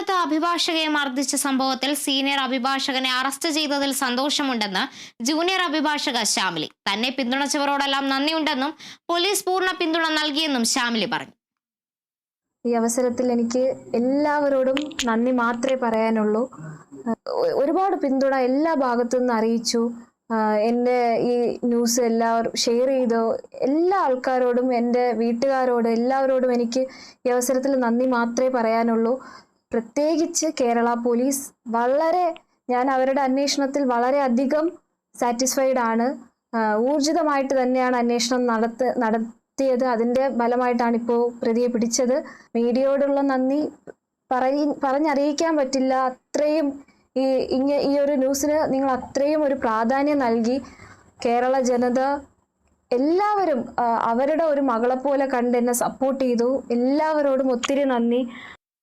എറണാകുളത്ത് അഭിഭാഷകയെ മർദ്ദിച്ച സംഭവത്തിൽ സീനിയർ അഭിഭാഷകനെ അറസ്റ്റ് ചെയ്തതിൽ സന്തോഷമുണ്ടെന്ന് ജൂനിയർ അഭിഭാഷക ശ്യാമിലി. തന്നെ പിന്തുണച്ചവരോടെല്ലാം നന്ദിയുണ്ടെന്നും പോലീസ് പൂർണ്ണ പിന്തുണ നൽകിയെന്നും ശ്യാമിലി പറഞ്ഞു. ഈ അവസരത്തിൽ എനിക്ക് എല്ലാവരോടും നന്ദി മാത്രമേ പറയാനുള്ളൂ. ഒരുപാട് പിന്തുണ എല്ലാ ഭാഗത്തു നിന്ന് അറിയിച്ചു. എൻ്റെ ഈ ന്യൂസ് എല്ലാവരും ഷെയർ ചെയ്തു. എല്ലാ ആൾക്കാരോടും, എൻ്റെ വീട്ടുകാരോട്, എല്ലാവരോടും എനിക്ക് ഈ അവസരത്തിൽ നന്ദി മാത്രമേ പറയാനുള്ളൂ. പ്രത്യേകിച്ച് കേരള പോലീസ് ഞാൻ അവരുടെ അന്വേഷണത്തിൽ വളരെയധികം സാറ്റിസ്ഫൈഡ് ആണ്. ഊർജിതമായിട്ട് തന്നെയാണ് അന്വേഷണം നടത്തിയത്. അതിൻ്റെ ഫലമായിട്ടാണ് ഇപ്പോൾ പ്രതിയെ പിടിച്ചത്. മീഡിയയോടുള്ള നന്ദി പറഞ്ഞറിയിക്കാൻ പറ്റില്ല. അത്രയും ഈ ഒരു ന്യൂസിന് നിങ്ങൾ അത്രയും ഒരു പ്രാധാന്യം നൽകി. കേരള ജനത എല്ലാവരും അവരുടെ ഒരു മകളെപ്പോലെ കണ്ട് എന്നെ സപ്പോർട്ട് ചെയ്തു. എല്ലാവരോടും ഒത്തിരി നന്ദി.